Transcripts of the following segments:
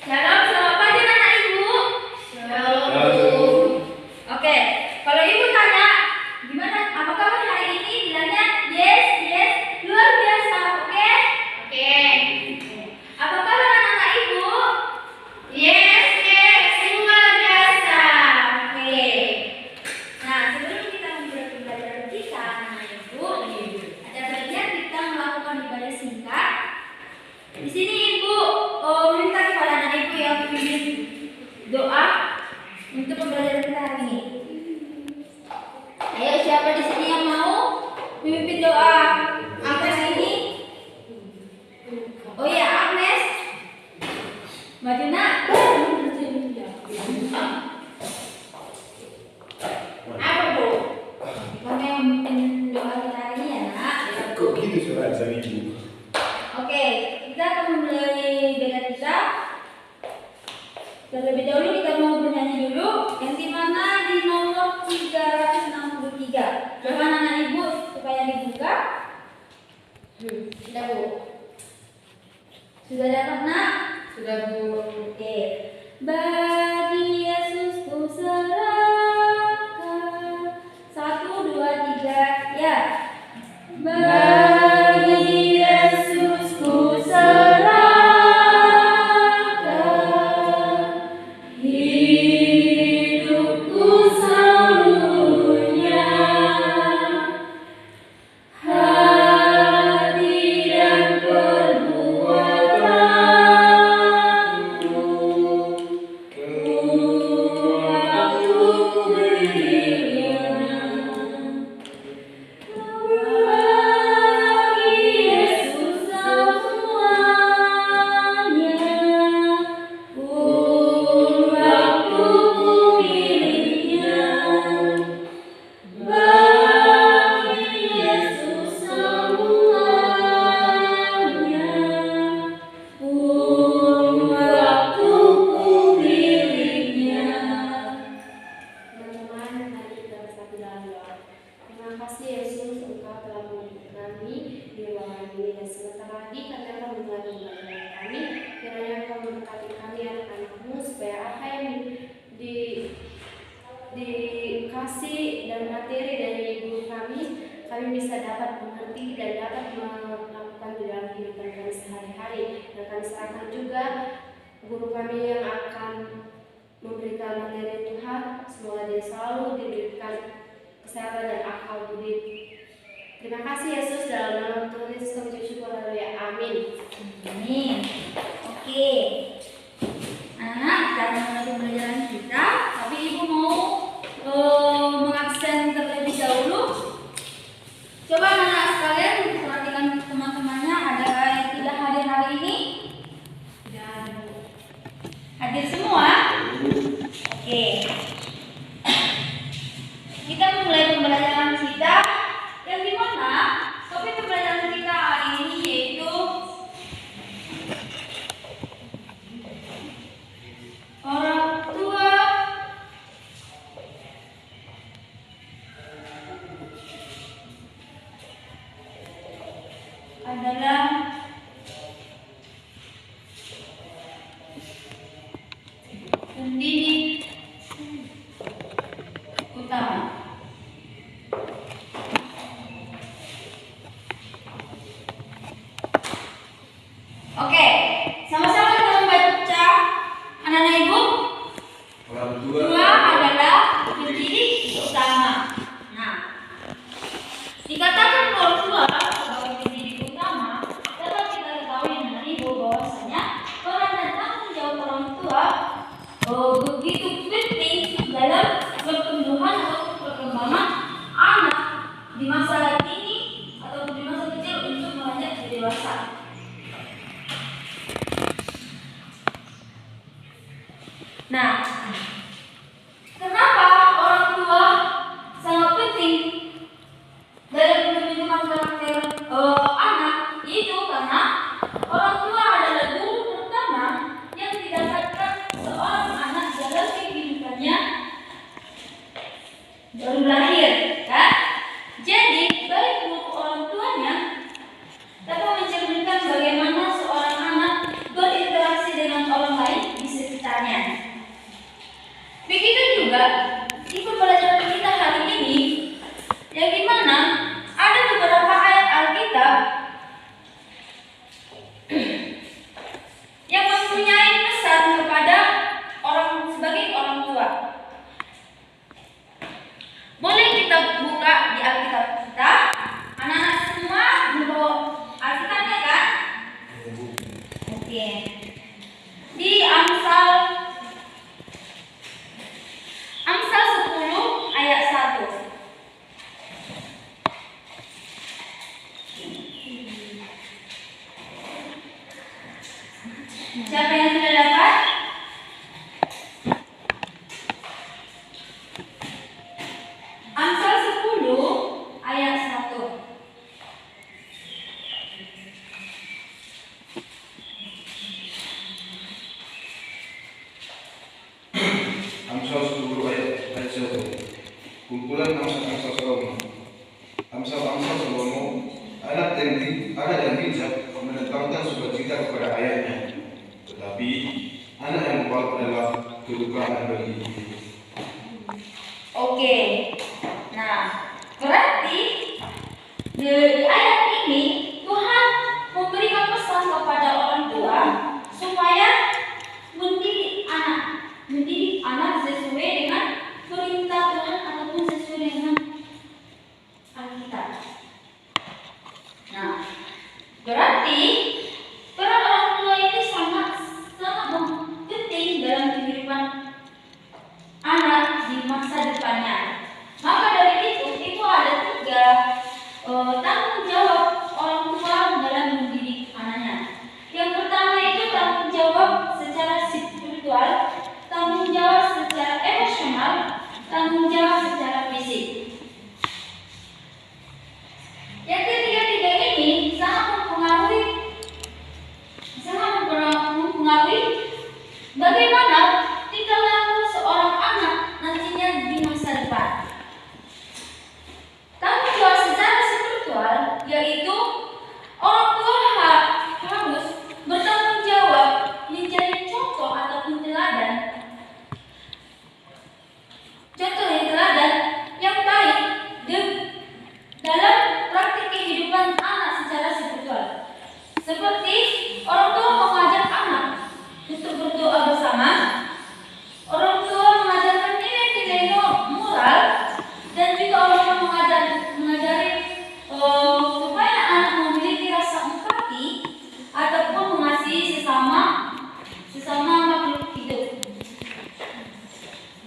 Shalom, selamat pagi anak ibu. Shalom. Oke, kalau ibu tanya, gimana? Apa kabar hari ini? Bilangnya yes, yes, luar biasa. Oke? Oke. Apa kabar anak ibu? Yes, yes, luar biasa. Oke. Nah, sebelum kita memulai pembelajaran kita, anak ibu, ada baiknya kita melakukan ibadah singkat. Di sini ibu minta kepada anak ibu yang ingin doa untuk pembelajaran kita hari ini. Ayo, siapa di sini yang mau memimpin doa Agnes ini? Oh ya, Agnes. Maju nak. Apa bu? Kamu yang memimpin doa kita hari ini ya nak? Kok gitu suara dari ibu? Oke, kita akan memulai dengan kita. Terlebih dahulu kita mau bernyanyi dulu, yang dimana di nomor 363. Coba anak ibu supaya dibuka. Sudah bu. Sudah dapat nak? Sudah Bu. Oke. Bagi Yesus ku serahkan. 1, 2, 3, ya. Bagi Yesus ku serahkan, hidupku seluruhnya, hati dan perbuatanku, aku berikan. Bagi Yesus semuanya, waktu miliknya. Bagi Yesus semuanya, waktu miliknya. Teman-teman, mari kita bersatu dalam doa. Terima kasih Yesus, Engkau telah menyertai kami di ruangan ini, dan sebentar lagi kami akan memulai pembelajaran kami. Kiranya Engkau memberkati kami anak-anak-Mu, supaya apa yang dikasih dan materi dari ibu kami bisa dapat mengerti dan dapat melakukan di dalam kehidupan kami sehari-hari. Dan kami serahkan juga guru kami yang akan memberikan materi Tuhan, semoga dia selalu diberikan kesehatan dan akal budi. Terima kasih Yesus, dalam nama Tuhan Yesus kami ucap syukur, haleluya, amin. Amin. Oke. Anak, kita akan mulai pembelajaran kita. Tapi ibu mau mengabsen terlebih dahulu. Coba anak sekalian perhatikan teman-temannya, ada yang tidak hadir hari ini? Hadir semua? Oke. Kita memulai pembelajaran kita yang dimana topik pembelajaran kita hari ini yaitu orang tua adalah pendidik utama. Oke, sama-sama kita membaca anak-anak ibu. Orang Dua tua adalah pendidik utama. Nah, dikatakan orang tua sebagai pendidik utama, dapat kita ketahui anak ibu bahwasanya peran dan tanggung jawab orang tua begitu penting dalam pertumbuhan atau perkembangan anak di masa kini atau di masa kecil untuk beranjak ke dewasa. Nah, kenapa orang tua sangat penting dalam pembentukan karakter anak? Itu karena orang tua adalah guru pertama yang didapatkan seorang anak dalam kehidupannya baru lahir, kan? Jadi, baik guru orang tuanya dapat mencerminkan bagaimana seorang anak berinteraksi dengan orang lain Kumpulan angsa-angsa Salomo. Angsa-angsa Salomo, anak yang bijak mendatangkan sukacita kepada ayahnya, tetapi anak yang kuat adalah kedukaan bagi ibunya. Oke. Nah, berarti di ayat ini Tuhan memberikan pesan kepada orang tua supaya mendidik anak sesuai dengan perintah Tuhan ataupun sesuai dengan Alkitab. Nah, berarti peran orang tua ini sangat penting dalam kehidupan anak di masa depannya. Maka dari itu ada 3 tanggung jawab orang tua dalam mendidik anaknya. Yang pertama itu tanggung jawab secara spiritual, tanggung jawab secara emosional, tanggung jawab secara fisik. Yang ketiga ini sangat mempengaruhi bagaimana tingkah laku seorang anak nantinya di masa depan. Tanggung jawab secara spiritual yaitu orang tua harus bertanggung jawab menjadi contoh ataupun teladan yang baik dalam praktik kehidupan anak secara spiritual. Seperti orang tua mengajak anak untuk berdoa bersama, orang tua mengajarkan nilai-nilai moral, dan juga orang tua mengajari supaya anak memiliki rasa empati ataupun mengasihi sesama makhluk hidup.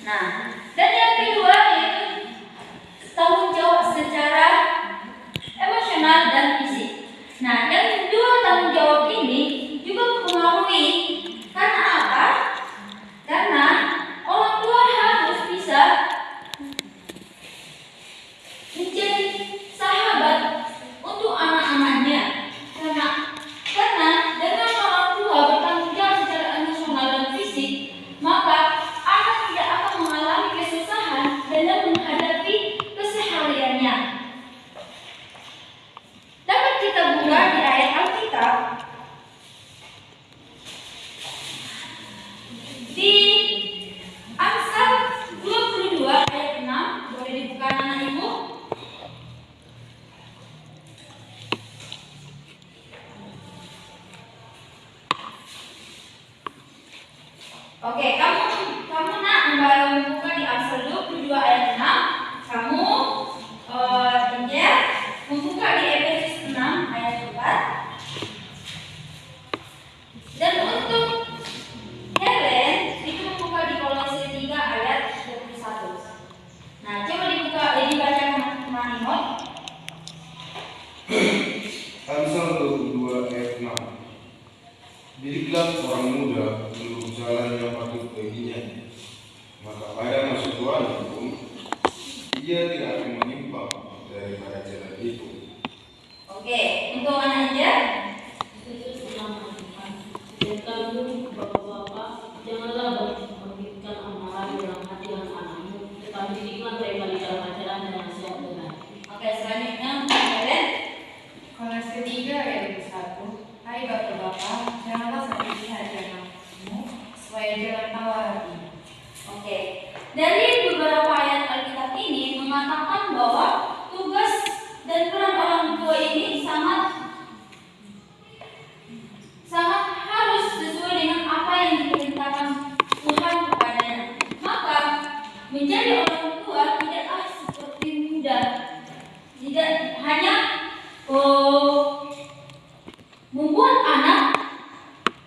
Nah, dan yang kedua yaitu tanggung jawab secara emosional dan fisik. Nah, yang kedua tanggung jawab ini juga mempengaruhi. Karena apa? Karena orang tua harus bisa menjadi sahabat untuk anak-anaknya. Karena dengan orang tua bertanggung jawab secara emosional dan fisik, maka anak tidak akan mengalami kesusahan dalam menghadapi kesehariannya. Dapat kita buka di ayat Alkitab di Amsal 22 ayat 6. Boleh dibuka anak ibu? Oke, kamu nak membuka di Amsal 22 ayat 6. Kamu Injil membuka di Efesus 6 ayat 4. Dan untuk Helen itu membuka di Kolose 3 ayat 21. Nah, coba dibacakan Manimot. Amsal 22 ayat 6. Didiklah orang muda menurut jalan yang patut baginya, maka pada masa tuanya pun ia tidak akan menyimpang daripada jalan itu. Oke, untuk anak Injil. Dan kamu, bapak-bapak, janganlah memberikan amalan dalam hati anak-anakmu, tetapi didiklah mereka di dalam ajaran dan nasihat benar. Oke, selanjutnya Helen. Kolose 3 ayat 1. Hai bapak-bapak, janganlah sakiti hati anakmu, supaya jangan tawa hati. Oke, dari beberapa ayat Alkitab ini mengatakan bahwa tugas dan peran orang tua ini sangat harus sesuai dengan apa yang diperintahkan Tuhan kepadanya. Maka menjadi orang tua tidaklah seperti mudah, tidak hanya membuat anak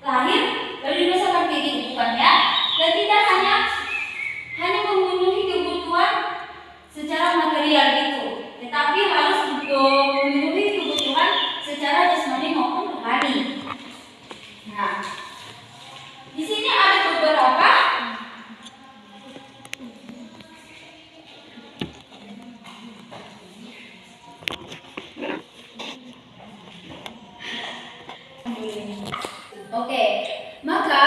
lahir lalu dibesarkan kayak gitu, bukan ya? Dan tidak hanya memenuhi kebutuhan secara material gitu, tetapi harus memenuhi kebutuhan secara jasmani maupun rohani. Nah, di sini ada beberapa Oke, maka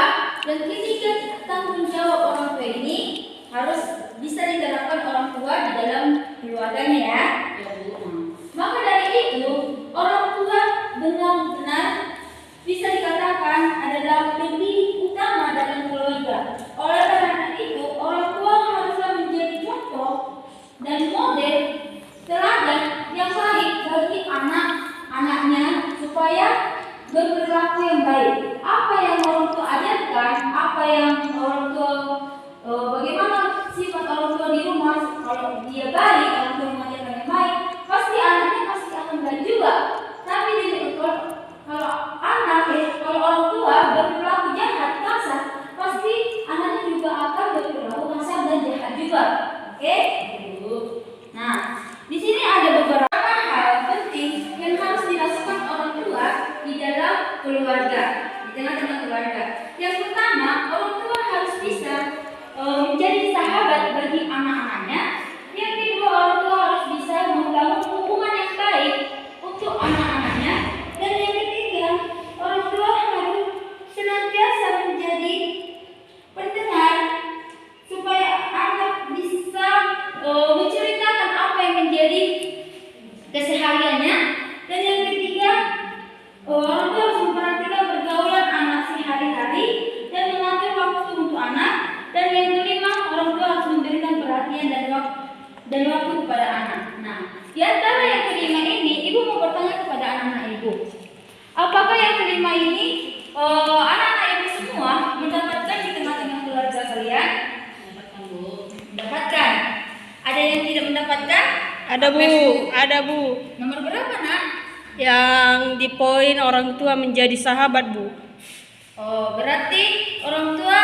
yang ketiga tanggung jawab orang tua ini harus bisa diterapkan orang tua di dalam keluarganya ya. Ya Bu. Maka dari itu, orang tua benar-benar bisa dikatakan adalah pendidik utama dalam keluarga. Oleh karena itu, orang tua haruslah menjadi contoh dan model teladan yang baik bagi anak-anaknya supaya berperilaku yang baik. Apa yang orang tua ajarkan, apa yang orang tua bagaimana sifat orang tua di rumah, kalau dia baik, orang tua mengajarkan yang baik, pasti anaknya pasti akan baik juga. Tapi kalau orang tua berperilaku jahat, kasar, pasti anaknya juga akan berperilaku kasar dan jahat juga. Oke? Nah, di sini ada beberapa hal penting yang harus dilakukan orang tua di dalam keluarga, di tengah-tengah keluarga. Yang pertama, orang tua harus bisa menjadi sahabat bagi anak-anaknya. Yang kedua, orang tua harus bisa membangun hubungan yang baik untuk anak-anaknya. Dan yang ketiga, orang tua harus senantiasa menjadi pendengar supaya anak bisa menceritakan apa yang menjadi kesehariannya. Dan yang ketiga, orang tua harus memperhatikan pergaulan anak sehari-hari dan mengatur waktu untuk anak. Dan yang kelima, orang tua harus memberikan perhatian dan waktu kepada anak. Nah, di antara yang kelima ini, ibu mau bertanya kepada anak-anak ibu, apakah yang kelima ini anak-anak ibu semua mendapatkan di tengah-tengah keluarga kalian? Mendapatkan Bu. Mendapatkan. Ada yang tidak mendapatkan? Ada Bu, ada Bu. Nomor berapa, Nak? Yang di poin orang tua menjadi sahabat Bu. Oh, berarti orang tua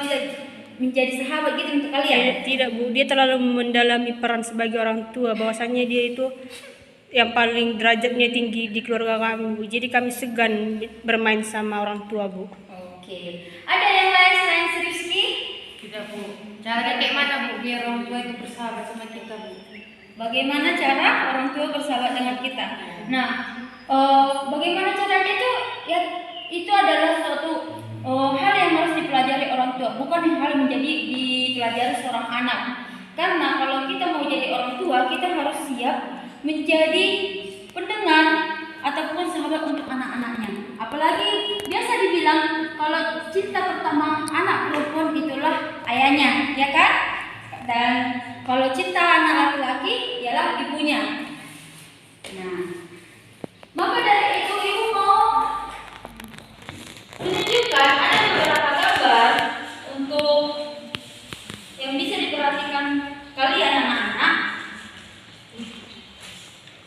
tidak menjadi sahabat gitu untuk kalian? Tidak Bu, dia terlalu mendalami peran sebagai orang tua. Bahwasannya dia itu yang paling derajatnya tinggi di keluarga kami Bu. Jadi kami segan bermain sama orang tua Bu. Oke. Ada yang lain selain Rizky? Tidak Bu. Caranya kayak mana Bu biar orang tua itu bersahabat sama kita Bu? Bagaimana cara orang tua bersahabat dengan kita? Nah, bagaimana caranya itu? Ya, itu adalah suatu hal yang harus dipelajari orang tua, bukan hal yang menjadi dipelajari seorang anak. Karena kalau kita mau jadi orang tua, kita harus siap menjadi pendengar ataupun sahabat untuk anak-anaknya. Apalagi biasa dibilang kalau cinta pertama anak perempuan itulah ayahnya, ya kan? Dan kalau cinta anak laki-laki ialah ibunya. Nah, maka dari itu ibu mau menunjukkan ada beberapa gambar untuk yang bisa diperhatikan kalian anak-anak.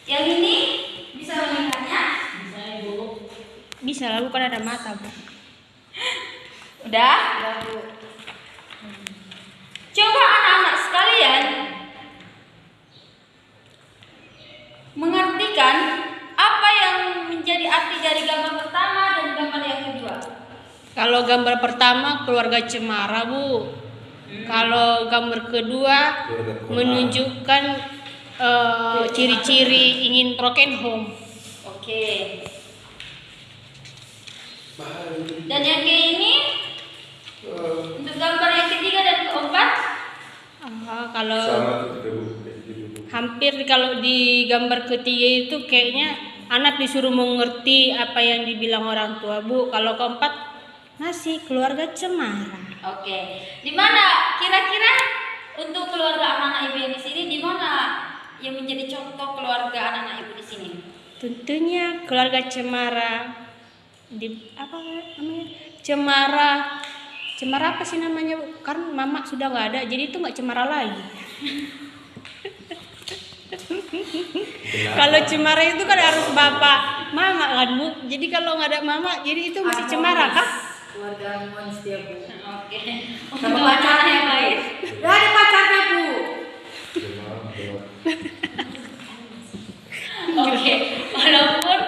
Yang ini bisa melihatnya? Bisa ya Bu. Bisa lah, bukan ada mata Bu. Udah? Coba anak-anak sekalian mengartikan apa yang menjadi arti dari gambar pertama dan gambar yang kedua. Kalau gambar pertama keluarga cemara Bu. Kalau gambar kedua menunjukkan ciri-ciri ingin broken home. Oke. Dan yang kayak ini untuk gambar yang ketiga dan keempat. Kalau Sama ketika Bu, kayak gitu Bu. hampir kalau di gambar ketiga itu kayaknya anak disuruh mengerti apa yang dibilang orang tua Bu. Kalau keempat masih keluarga cemara. Oke. Di mana kira-kira untuk keluarga anak-anak ibu yang di sini, di mana yang menjadi contoh keluarga anak-anak ibu di sini? Tentunya keluarga cemara. Di apa namanya? Cemara apa sih namanya Bu? Kan mama sudah nggak ada, jadi itu nggak cemara lagi. Kalau cemara itu kan harus bapak mama kan Bu. Jadi kalau nggak ada mama, jadi itu masih cemara kah? Keluarga harmonis dia Bu. Oke. Untuk pacarnya yang lain? Gak ada pacarnya Bu. Oke. Walaupun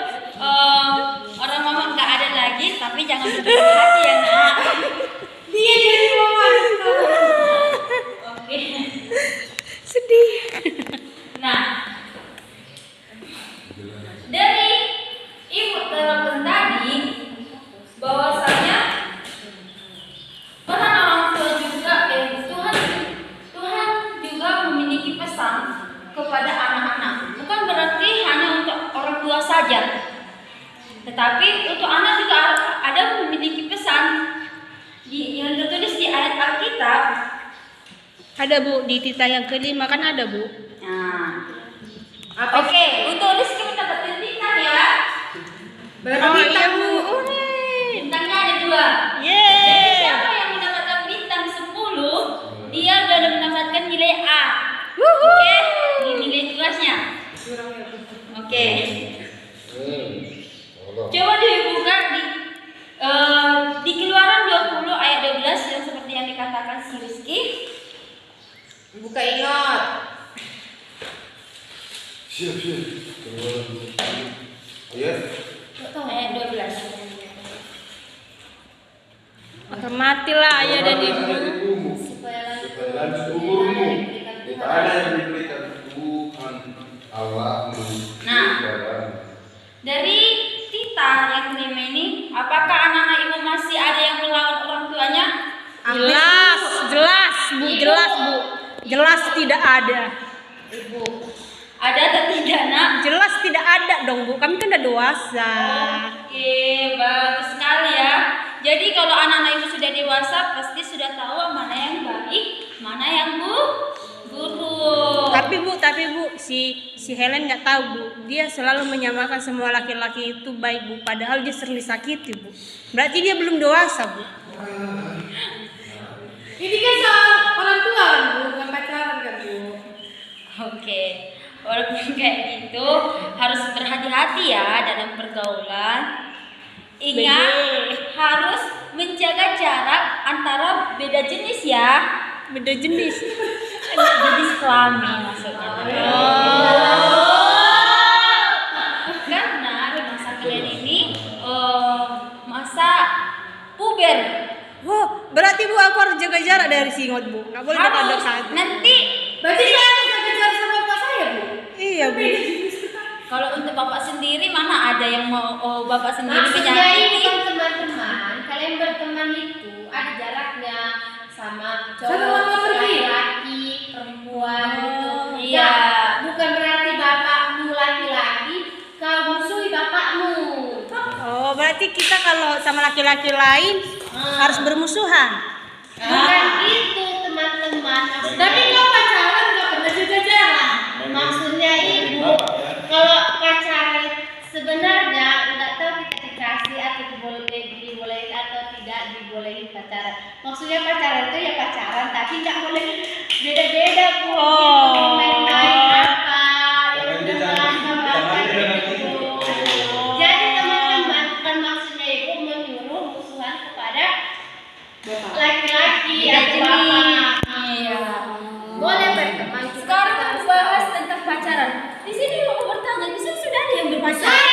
orang mama nggak ada lagi, tapi jangan berkecil hati ya Nak. Dia jadi mama. Oke. Sedih. Nah, dari ibu terapkan tadi bahwasanya peran orang tua juga Tuhan juga memiliki pesan kepada Tetapi untuk anak juga ada memiliki pesan yang tertulis di ayat Alkitab. Ada Bu, di titah yang kelima kan ada Bu. Nah, oke, untuk Rizky mendapatkan bintang ya. Oh iya Bu. Bintangnya ada 2. Jadi Yeay. siapa yang mendapatkan bintang 10, dia udah mendapatkan nilai A. Wuhu. Oke, ini nilai tugasnya. Oke. Coba dibuka di Keluaran 20 ayat 12 yang seperti yang dikatakan si Rizky. Buka ingat. Siap. Ayat Ayat 12. Matilah ayah dan ibu. supaya lanjut umurmu. Jika ada yang diberikan Tuhan Allahmu Nah. kepadamu. Dari titah yang kelima ini, apakah anak-anak ibu masih ada yang melawan orang tuanya? Jelas Bu, jelas Bu. Jelas tidak ada. Ibu, ada atau tidak nak? Jelas tidak ada dong Bu, kami kan udah dewasa. Oke, bagus sekali ya. Jadi kalau anak-anak ibu sudah dewasa, pasti sudah tahu mana yang baik, mana yang buruk. Tapi Bu, si Helen nggak tahu Bu. Dia selalu menyamakan semua laki-laki itu baik Bu, padahal dia sering disakiti Bu. Berarti dia belum dewasa Bu. Ini kan soal orang tua kan Bu, bukan pacaran kan Bu. Oke, walaupun kayak gitu harus berhati-hati ya dalam pergaulan. Ingat, harus menjaga jarak antara beda jenis ya. Beda jenis. Jenis kelamin maksudnya. Karena di masa kalian ini masa puber. Oh, berarti Bu aku harus jaga jarak dari si Ngot Bu. Nggak boleh dekat-dekat. Nanti Berarti saya harus kejar sama bapak saya Bu. Iya Bu. kalau untuk bapak sendiri mana ada yang mau bapak sendiri maksudnya ini menyakiti? kan teman-teman, kalian berteman itu ada jaraknya sama Sama cowok, mama pergi. laki-laki, perempuan gitu. Iya. Nah, bukan berarti bapakmu laki-laki, kau musuhi bapakmu. Oh, berarti kita kalau sama laki-laki lain harus bermusuhan. Bukan itu teman-teman. Tapi kalau pacaran nggak pernah jaga jarak. Maksudnya ibu, kalau pacaran sebenarnya nggak tahu kita dikasih atau dibolehin atau tidak dibolehin pacaran. Maksudnya pacaran itu ya pacaran, tapi nggak boleh beda-beda Bu. Oh. Gitu, main-main apa, yang dengan sama apa gitu. Jadi teman-teman, kan maksudnya ibu menyuruh musuhan kepada laki-laki Beda atau jenis. bapak. Iya. Boleh berteman. Sekarang kita bahas tentang pacaran. Di sini mau bertanya, di sini sudah ada yang berpacaran?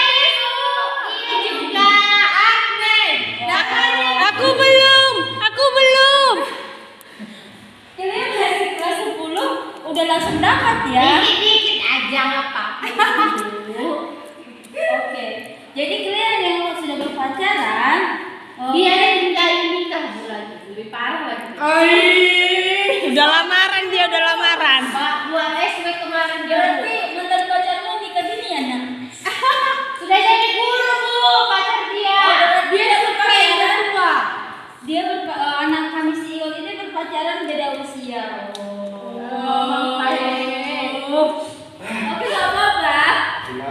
Iya juga, Agnes. Aku belum. Kalian dari kelas 10 udah langsung dapat ya? Dikit-dikit aja nggak apa-apa. Oke. Jadi kalian yang sudah berpacaran, Dia yang tinggal nikah bulan lebih parah lagi. Udah lamaran dia, udah lamaran. Pak buat SW kemarin dia berarti mantan pacarmu nikah dini ya nak? sudah jadi guru Bu, pacar dia. Dia berpacaran. tua. Dia anak kami si Iot ini berpacaran beda usia. Tapi nggak apa-apa.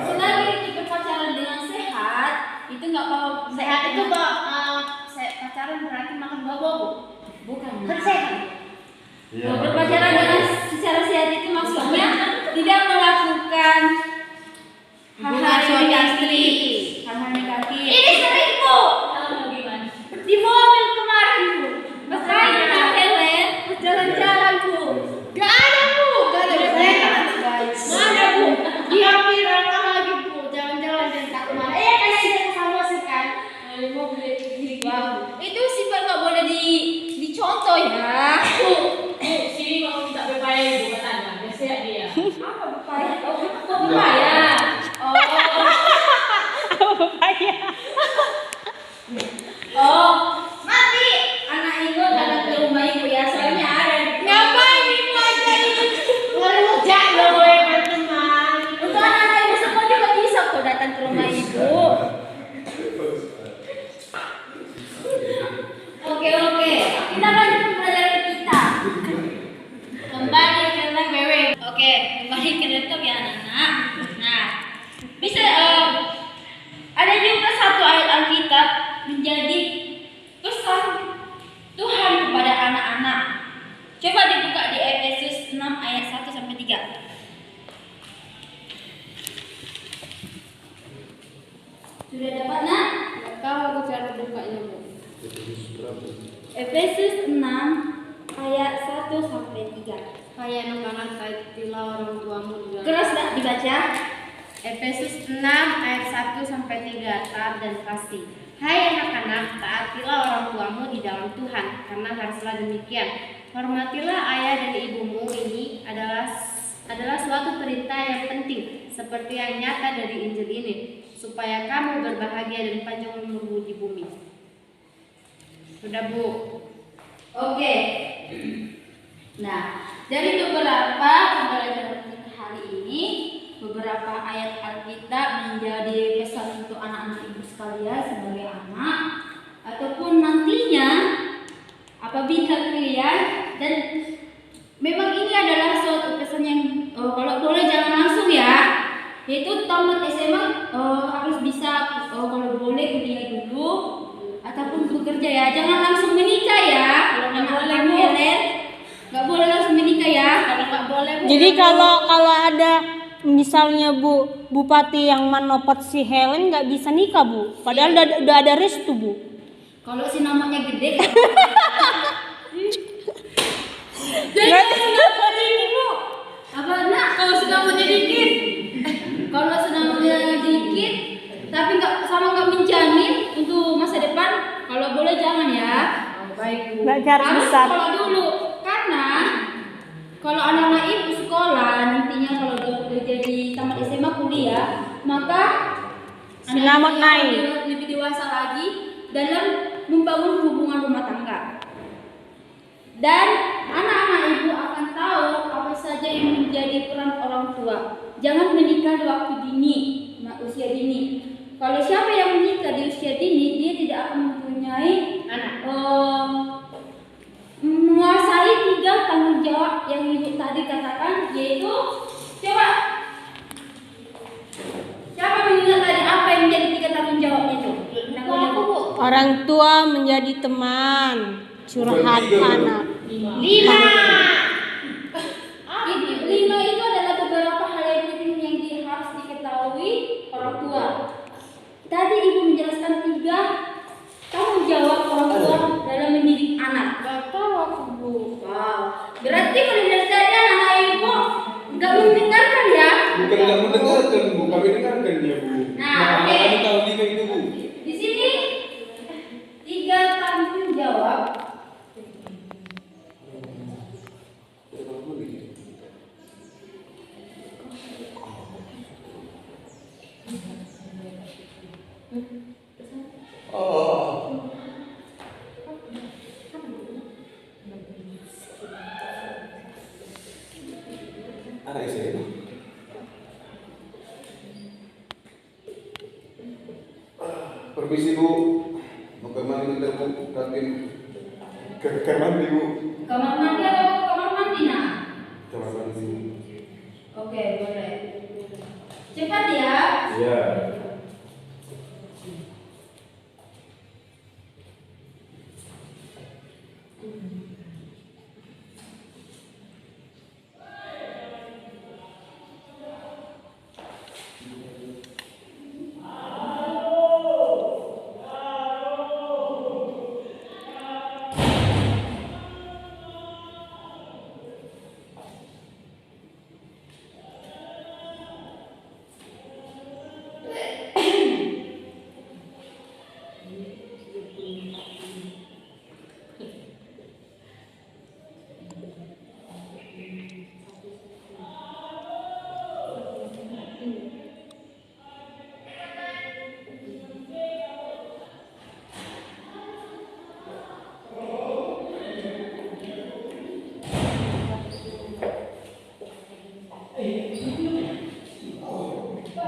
Selagi itu berpacaran dengan sehat, itu nggak apa-apa. Sehat itu pacaran berarti makan bobo Bu. Bukan. Kan sehat. Berpacaran dengan secara sehat itu maksudnya tidak melakukan hal-hal suami negatif. istri. Hal-hal negatif. Ini sering Bu. Gimana? Di mobil kemarin Bu. Makanya Helen jalan-jalan Bu. Gak ada Bu. Gak ada. Mana Bu? Dia viral lagi Bu. Jalan-jalan dan tak kemana. Karena dia sama kan. Wow, itu sifat nggak boleh dicontoh ya. Sini mau minta pepaya ibu katanya, biasa dia. Apa pepaya? Oh, pepaya. Oh, nanti anak ibu datang ke rumah ibu ya, soalnya ada. Ngapain Ibu aja ini? Ngerujak loh gue berteman. Untuk anak-anak ibu semua juga bisa kok datang ke rumah ibu. baik laptop ya anak-anak. Nah, bisa ada juga satu ayat Alkitab menjadi pesan Tuhan kepada anak-anak. Coba dibuka di Efesus 6 ayat 1 sampai 3. Sudah dapat nak? Nggak tahu aku cara bukanya, Bu. Efesus 6 ayat 1 sampai 3. Hai anak-anak, taatilah orang tuamu juga. Terus nak dibaca? Efesus 6 ayat 1 sampai 3, taat dan kasih. Hai anak-anak, taatilah orang tuamu di dalam Tuhan, karena haruslah demikian. Hormatilah ayah dan ibumu, ini adalah suatu perintah yang penting, seperti yang nyata dari Injil ini, supaya kamu berbahagia dan panjang umurmu di bumi. Sudah, Bu. Oke. Nah, dari beberapa pembelajaran kita hari ini, beberapa ayat Alkitab menjadi pesan untuk anak-anak ibu sekalian sebagai anak, ataupun nantinya apabila kalian, dan memang ini adalah suatu pesan yang kalau boleh jangan langsung ya, yaitu tamat SMA harus bisa kalau boleh kuliah dulu ataupun bekerja ya, jangan langsung menikah ya. Kalau nggak boleh Helen, nggak boleh langsung menikah ya. Kalau nggak boleh. Jadi kalau ada misalnya Bu, bupati yang menopot si Helen nggak bisa nikah Bu, padahal udah ada restu Bu. Kalau si namanya gede. Jadi apa nak? Kalau sudah mau dikit, kalau sudah mau dikit, tapi nggak menjamin untuk masa depan. Kalau boleh jangan ya. Baik, Bu. Nggak cari Harus besar. sekolah dulu, karena kalau anak-anak ibu sekolah nantinya kalau udah jadi tamat SMA kuliah, maka Selamat naik. lebih dewasa lagi dalam membangun hubungan rumah tangga. Dan anak-anak ibu akan tahu apa saja yang menjadi peran orang tua. Jangan menikah di waktu dini, usia dini. Kalau siapa yang menikah di usia dini, dia tidak akan mempunyai Anak. menguasai 3 tanggung jawab yang ibu tadi katakan, yaitu coba siapa mengingat tadi apa yang menjadi 3 tanggung jawab itu? Aku, Bu. Orang tua menjadi teman, curhat anak. 5 itu adalah beberapa hal yang penting yang harus diketahui orang tua. Tadi ibu menjelaskan 3 tanggung jawab orang tua dalam mendidik anak. Nggak tahu aku, Bu. Wow, berarti kalau dari tadi anak ibu nggak mendengarkan ya? Bukan nggak mendengarkan Bu, kami dengarkan ya Bu. Nah, oke. kami tahu juga itu Bu. Di sini 3 tanggung jawab. Oh. Ada isi itu. Permisi Bu, mau ke mana kita Bu? Kantin ke kamar mandi Bu. Kamar mandi atau kamar mandi nak? Kamar mandi. Oke, boleh. Cepat ya. Iya.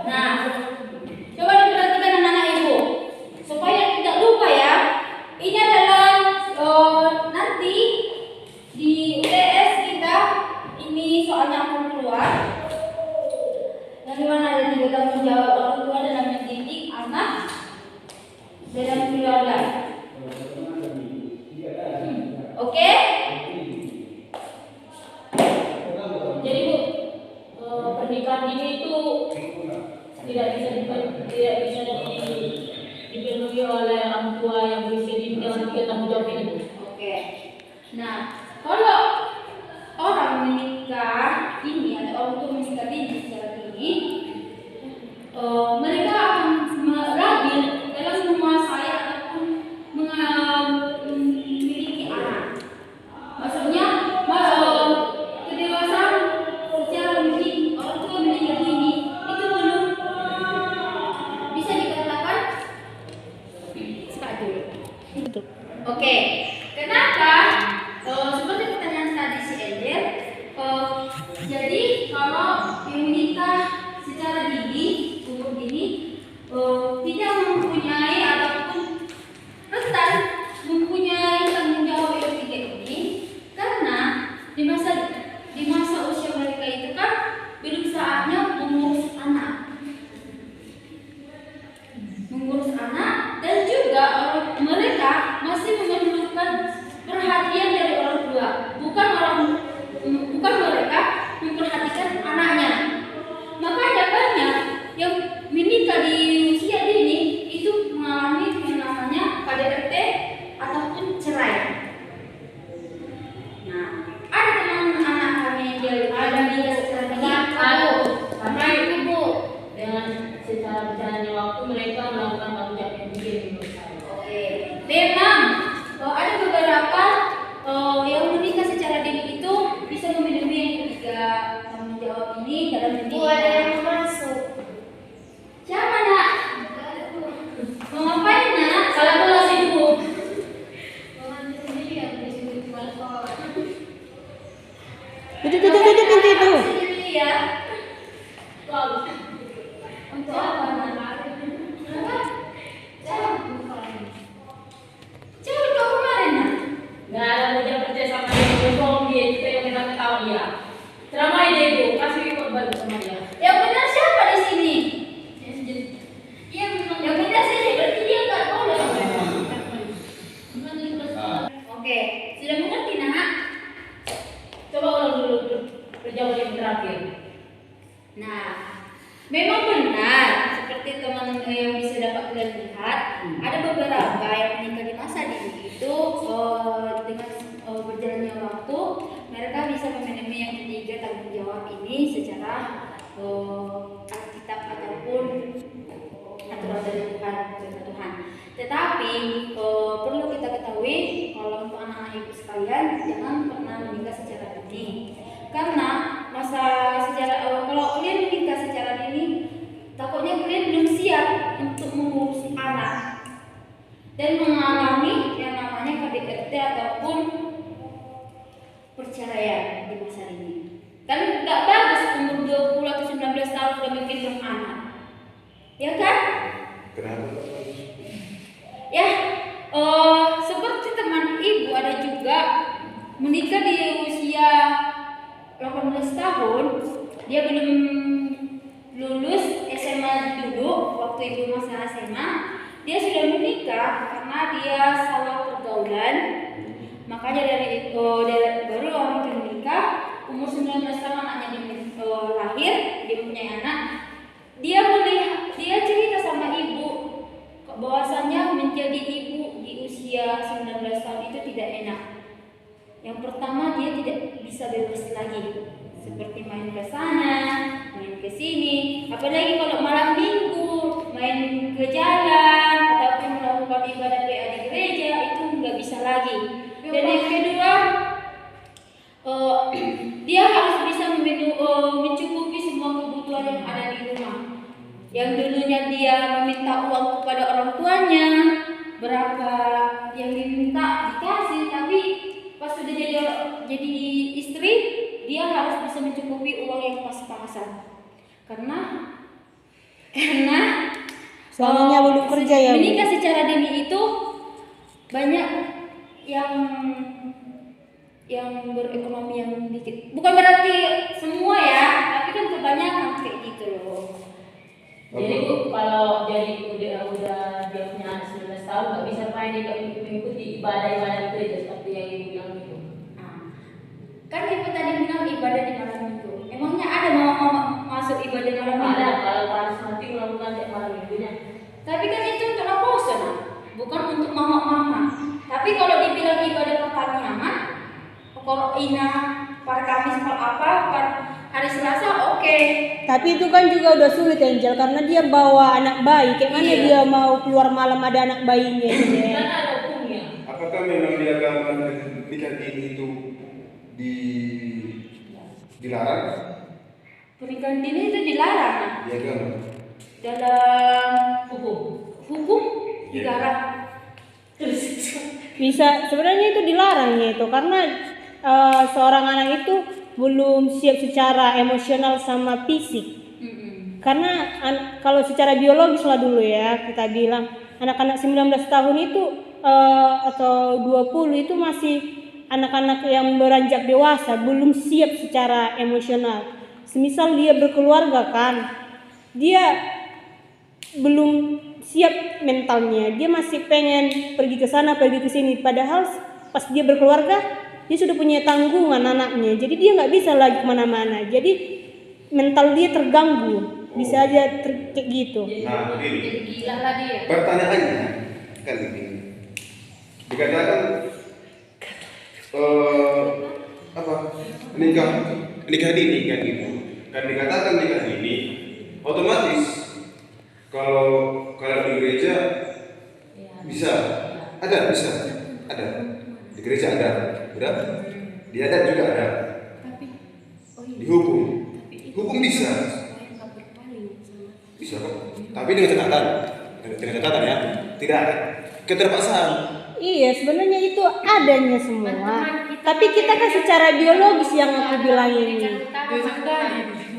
Nah, coba diperhatikan anak-anak ibu supaya tidak lupa ya. Ini adalah nanti di UTS kita ini soalnya akan keluar. Bagaimana ada 3 tanggung jawab orang tua dalam mendidik anak dalam keluarga. Oke? Jadi Bu, pernikahan ini itu tidak bisa dipenuhi oleh orang tua yang berusia dini dengan 3 tanggung jawab ini Bu. Oke. Nah, kalau orang menikah ini ada orang tua menikah dini secara dini, mereka akan labil dalam menguasai ataupun memiliki anak. Maksudnya kedewasaan secara dini orang tua menikah dini itu belum bisa dikatakan sekadul. Oke, kenapa? Seperti pertanyaan tadi si Ender, jadi kalau yang menikah secara dini, umur dini, tidak mempunyai ataupun rentan mempunyai tanggung jawab yang tiga ini, karena di masa usia mereka itu kan belum saatnya mengurus anak dan juga mereka masih memerlukan perhatian dari orang tua, bukan mereka memperhatikan anaknya. Makanya banyak yang menikah di usia dini itu mengalami yang namanya KDRT ataupun cerai. Nah, ada teman anak kami yang dia ada menikah secara dini, Karena itu Bu, dengan secara berjalannya waktu mereka melakukan tanggung jawab yang tinggi menurut saya. Oke, memang ada beberapa yang menikah secara dini itu bisa memenuhi yang ketiga tanggung jawab ini dalam mendidik. Ada yang masuk. Siapa nak? Mau ngapain nak? Salah kelas Ibu. Itu. Sendiri ya. Kalau Untuk apa nak? Kenapa? Jangan kau kemarin nak. nggak ada mudah percaya sama dia, bohong dia, kita yang kita tahu dia. Ceramain dia Ibu, kasih ikut baru sama dia. Yang benar siapa di sini? Yang benar sini berarti dia nggak boleh. Oke, sudah mengerti nak? Coba ulang dulu perjalanan yang terakhir. Nah, memang benar seperti teman yang bisa dapat kalian lihat, ada beberapa yang menikah di masa dini itu dengan berjalannya waktu mereka bisa memenuhi yang ketiga tanggung jawab ini secara Alkitab ataupun aturan dari Tuhan, perintah Tuhan. Tetapi perlu kita ketahui kalau untuk anak-anak ibu sekalian jangan pernah menikah secara dini. Karena kalau kalian menikah secara dini, takutnya kalian belum siap untuk mengurus anak dan mengalami yang namanya KDRT ataupun perceraian di masa ini. Kan nggak bagus umur 20 atau 19 tahun udah menggendong anak, ya kan? Kenapa? Ya, seperti teman ibu ada juga menikah di usia 18 tahun, dia belum lulus SMA dulu, waktu ibu masa SMA, dia sudah menikah karena dia salah pergaulan. Makanya baru orang itu menikah, umur 19 tahun anaknya lahir, dia mempunyai anak. Dia cerita sama ibu bahwasannya menjadi ibu di usia 19 tahun itu tidak enak. Yang pertama, dia tidak bisa bebas lagi, seperti main ke sana, main ke sini, apalagi kalau malam minggu main ke jalan ataupun melakukan ibadah doa di gereja itu nggak bisa lagi. Dan yang kedua, dia harus bisa mencukupi semua kebutuhan yang ada di rumah. Yang dulunya dia meminta uang kepada orang tuanya, berapa yang diminta dikasih, tapi pas sudah jadi istri, dia harus bisa mencukupi uang yang pas-pasan. Karena Suaminya belum kerja ya, Bu? menikah secara dini itu banyak yang berekonomi yang dikit. Bukan berarti semua ya, tapi kan kebanyakan kayak gitu loh. Jadi Bu, kalau jadi udah dia punya anak 19 tahun nggak bisa main mengikuti ibadah-ibadah gereja seperti yang Ibu bilang itu. Nah, kan ibu tadi bilang ibadah di malam minggu. Emangnya ada mau masuk ibadah malam minggu? Ada kalau harus nanti melakukan tiap malam minggunya. Tapi kan itu untuk aposto, nah, bukan untuk mama-mama. Tapi kalau dibilang ibadah pertanian, kalau ina per Kamis per apa, per hari Selasa, oke. Tapi itu kan juga udah sulit Angel karena dia bawa anak bayi. Kayak mana dia mau keluar malam ada anak bayinya gitu ya. Kan ada hukumnya. Apakah memang di agama nikah dini itu dilarang? Pernikahan dini itu dilarang, nah. Di agama. Dalam Hukum. dilarang. Bisa sebenarnya itu dilarangnya itu karena seorang anak itu belum siap secara emosional sama fisik. Karena kalau secara biologis lah dulu ya kita bilang anak-anak 19 tahun itu atau 20 itu masih anak-anak yang beranjak dewasa, belum siap secara emosional. Semisal dia berkeluarga kan, dia belum siap mentalnya, dia masih pengen pergi ke sana, pergi ke sini. Padahal pas dia berkeluarga, dia sudah punya tanggungan anaknya, jadi dia nggak bisa lagi kemana-mana. Jadi mental dia terganggu, bisa aja kayak gitu. Nah, Jadi ini gila lah dia. pertanyaannya kan ini dikatakan apa nikah dini kan gitu kan dikatakan nikah dini otomatis kalau di gereja bisa ada di gereja ada udah di adat juga ada Tapi di hukum bisa kok tapi dengan catatan ya tidak ada keterpaksaan. Iya, sebenarnya itu adanya semua. Tapi kita kan secara biologis yang aku bilang ini.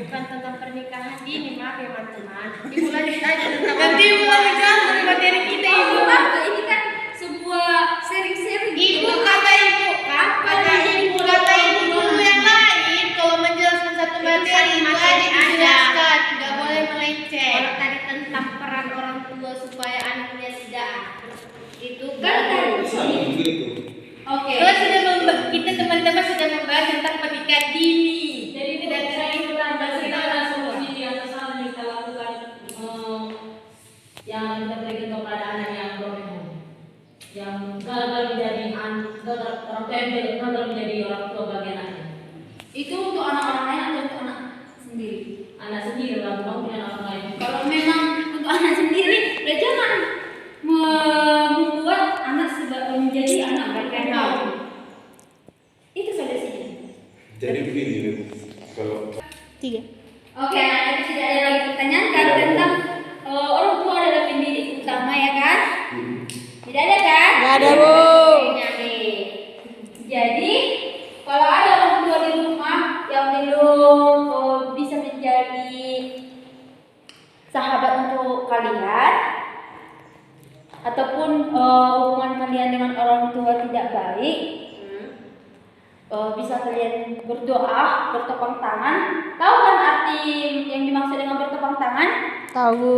bukan tentang pernikahan ini, maaf ya teman-teman. Ibu lanjut aja tentang nanti ibu lanjutkan dari materi kita ibu. Ini kan sebuah sharing-sharing. Ibu kata ibu dulu yang lain kalau menjelaskan satu materi itu aja dijelaskan, nggak boleh melenceng. Kalau tadi tentang peran orang tua supaya anaknya tidak itu Kan tadi. Oke. Kita teman-teman sudah membahas tentang pernikahan dini. Jadi tidak bisa kita solusi yang kesalahan yang kita lakukan yang kita berikan kepada anak yang berumur, yang gagal menjadi orang tua yang gagal menjadi orang tua bagi anaknya. Itu untuk anak-anak lain atau untuk anak sendiri? Anak sendiri lah, bukan punya orang lain. Kalau memang untuk anak sendiri, ya jangan membuat anak menjadi anak berkenal. Itu solusinya. Jadi begini kalau 3. Oke, nah, tidak ada lagi pertanyaan kan tentang orang tua adalah pendidik utama ya kan? Tidak ada kan? Nggak ada, Bu. Oke. Jadi kalau ada orang tua di rumah yang belum bisa menjadi sahabat untuk kalian ataupun hubungan kalian dengan orang tua tidak baik, bisa kalian berdoa, bertepuk tangan. Tahu kan arti yang dimaksud dengan bertepuk tangan? Tahu.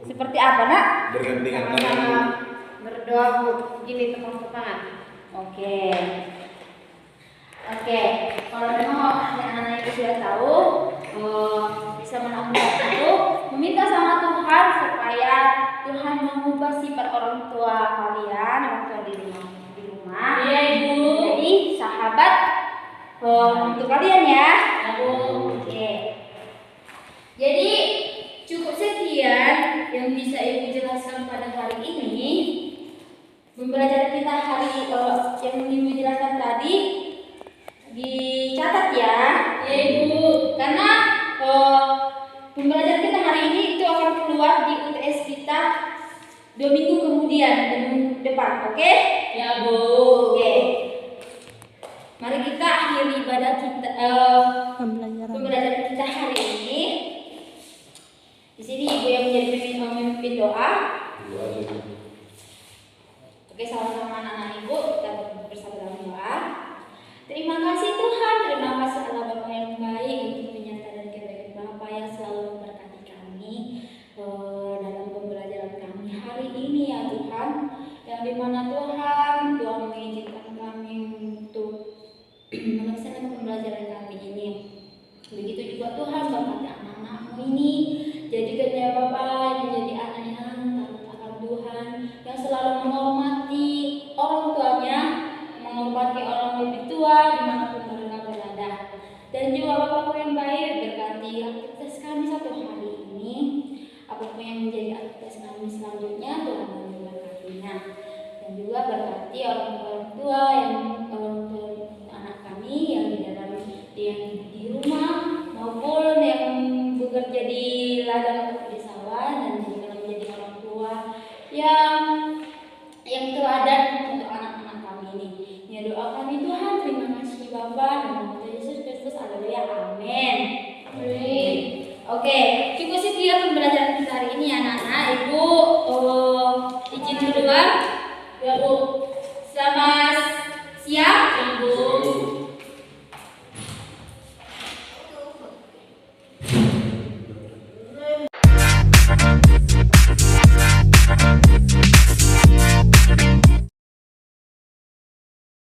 Seperti apa, Nak? bergandengan Sama-sama tangan berdoa bu, gini tepang-tepangan. Oke. Kalau memang anak-anak itu sudah tahu, bisa melakukan itu, meminta sama Tuhan supaya Tuhan mengubah sifat orang tua kalian, orang tua di rumah. Iya, Ibu. Jadi sahabat untuk kalian ya. Oke. Jadi cukup sekian yang bisa Ibu jelaskan pada hari ini. Pembelajaran kita hari yang Ibu jelaskan tadi dicatat ya, Ibu. Karena pembelajaran kita hari ini itu akan keluar di UTS kita 2 minggu kemudian, minggu depan, oke? Ya, Bu. Oke. Mari kita akhiri ibadah kita, pembelajaran kita hari ini. Di sini Ibu yang menjadi pemimpin doa. Oke, sama-sama anak-anak Ibu kita bersama dalam doa. Terima kasih Tuhan, terima kasih Allah Bapa yang baik untuk penyertaan dan kebaikan Bapa yang selalu memberkati kami. Begitu juga Tuhan berkati anak-anakmu ini. Jadikan ya Bapak menjadi anak yang takut akan Tuhan, yang selalu menghormati orang tuanya, menghormati orang lebih tua dimanapun mereka berada. Dan juga Bapakku yang baik, berkati